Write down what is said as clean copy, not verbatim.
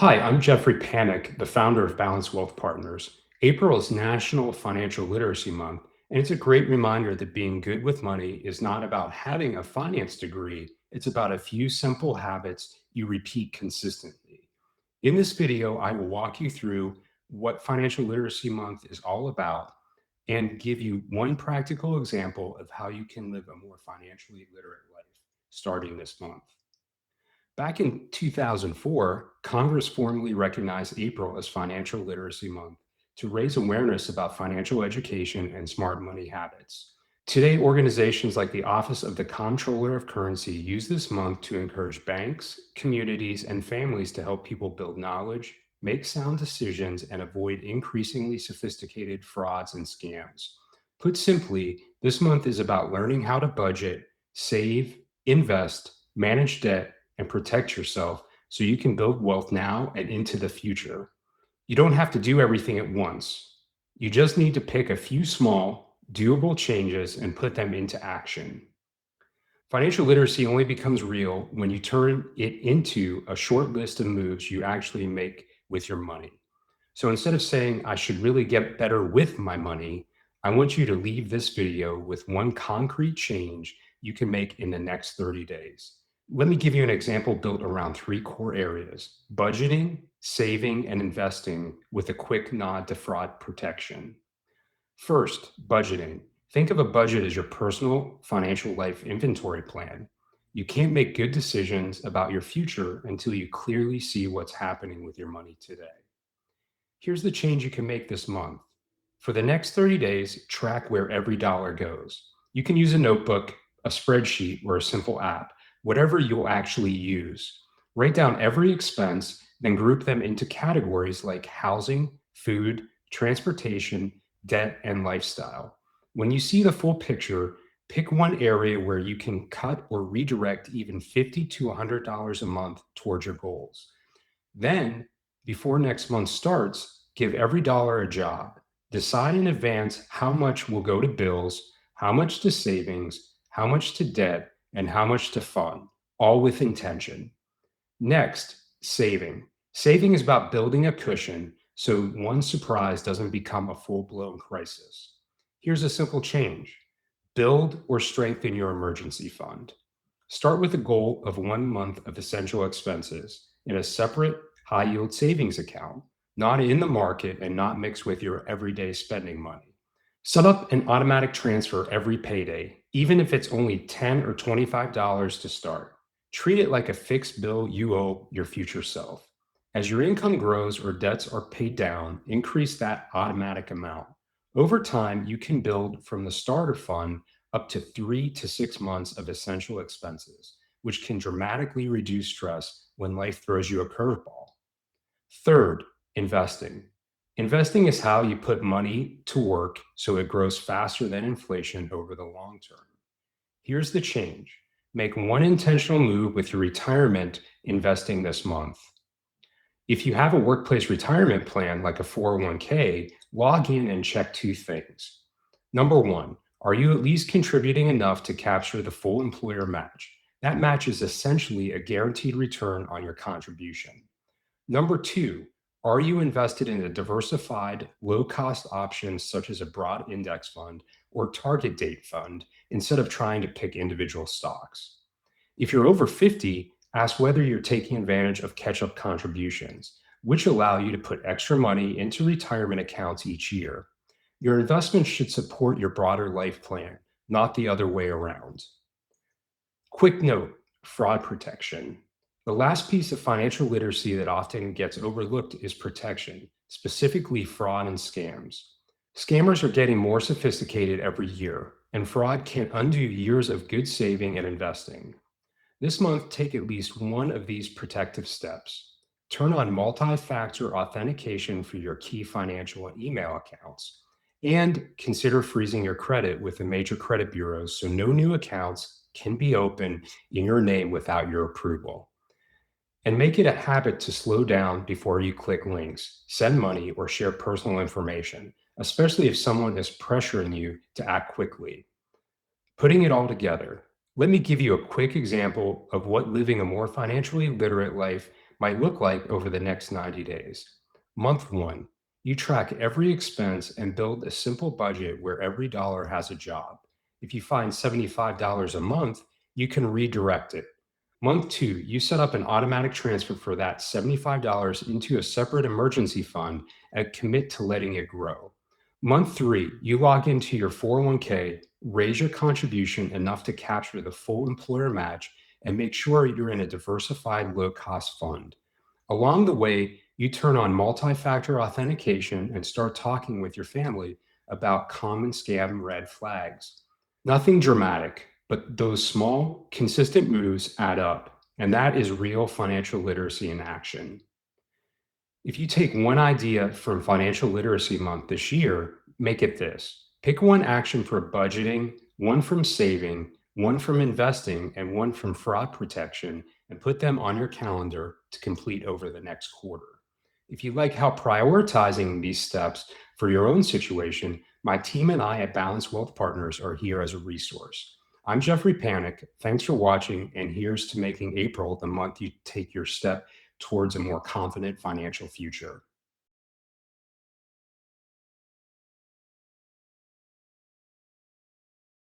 Hi, I'm Jeffrey Panic, the founder of Balanced Wealth Partners. April is National Financial Literacy Month, and it's a great reminder that being good with money is not about having a finance degree, it's about a few simple habits you repeat consistently. In this video, I will walk you through what Financial Literacy Month is all about and give you one practical example of how you can live a more financially literate life starting this month. Back in 2004, Congress formally recognized April as Financial Literacy Month to raise awareness about financial education and smart money habits. Today, organizations like the Office of the Comptroller of Currency use this month to encourage banks, communities, and families to help people build knowledge, make sound decisions, and avoid increasingly sophisticated frauds and scams. Put simply, this month is about learning how to budget, save, invest, manage debt, and protect yourself so you can build wealth now and into the future. You don't have to do everything at once. You just need to pick a few small, doable changes and put them into action. Financial literacy only becomes real when you turn it into a short list of moves you actually make with your money. So instead of saying, I should really get better with my money, I want you to leave this video with one concrete change you can make in the next 30 days. Let me give you an example built around three core areas: budgeting, saving, and investing, with a quick nod to fraud protection. First, budgeting. Think of a budget as your personal financial life inventory plan. You can't make good decisions about your future until you clearly see what's happening with your money today. Here's the change you can make this month. For the next 30 days, track where every dollar goes. You can use a notebook, a spreadsheet, or a simple app, whatever you'll actually use. Write down every expense, then group them into categories like housing, food, transportation, debt, and lifestyle. When you see the full picture, pick one area where you can cut or redirect even $50 to $100 a month towards your goals. Then, before next month starts, give every dollar a job. Decide in advance how much will go to bills, how much to savings, how much to debt, and how much to fun, all with intention. Next, saving. Saving is about building a cushion so one surprise doesn't become a full blown crisis. Here's a simple change: build or strengthen your emergency fund. Start with a goal of 1 month of essential expenses in a separate high yield savings account, not in the market and not mixed with your everyday spending money. Set up an automatic transfer every payday, even if it's only $10 or $25 to start. Treat it like a fixed bill you owe your future self. As your income grows or debts are paid down, increase that automatic amount. Over time, you can build from the starter fund up to 3 to 6 months of essential expenses, which can dramatically reduce stress when life throws you a curveball. Third, investing. Investing is how you put money to work so it grows faster than inflation over the long term. Here's the change: make one intentional move with your retirement investing this month. If you have a workplace retirement plan like a 401k, log in and check two things. Number one, are you at least contributing enough to capture the full employer match? That match is essentially a guaranteed return on your contribution. Number two, are you invested in a diversified, low cost options such as a broad index fund or target date fund instead of trying to pick individual stocks? If you're over 50, ask whether you're taking advantage of catch up contributions, which allow you to put extra money into retirement accounts each year. Your investments should support your broader life plan, not the other way around. Quick note: fraud protection. The last piece of financial literacy that often gets overlooked is protection, specifically fraud and scams. Scammers are getting more sophisticated every year, and fraud can undo years of good saving and investing. This month, take at least one of these protective steps. Turn on multi factor authentication for your key financial and email accounts, and consider freezing your credit with the major credit bureaus so no new accounts can be opened in your name without your approval. And make it a habit to slow down before you click links, send money, or share personal information, especially if someone is pressuring you to act quickly. Putting it all together, let me give you a quick example of what living a more financially literate life might look like over the next 90 days. Month one, you track every expense and build a simple budget where every dollar has a job. If you find $75 a month, you can redirect it. Month two, you set up an automatic transfer for that $75 into a separate emergency fund and commit to letting it grow. Month three, you log into your 401k, raise your contribution enough to capture the full employer match, and make sure you're in a diversified low cost fund. Along the way, you turn on multi factor authentication and start talking with your family about common scam red flags. Nothing dramatic, but those small, consistent moves add up. And that is real financial literacy in action. If you take one idea from Financial Literacy Month this year, make it this: pick one action for budgeting, one from saving, one from investing, and one from fraud protection, and put them on your calendar to complete over the next quarter. If you like how prioritizing these steps for your own situation, my team and I at Balanced Wealth Partners are here as a resource. I'm Jeffrey Panic. Thanks for watching, and here's to making April the month you take your step towards a more confident financial future.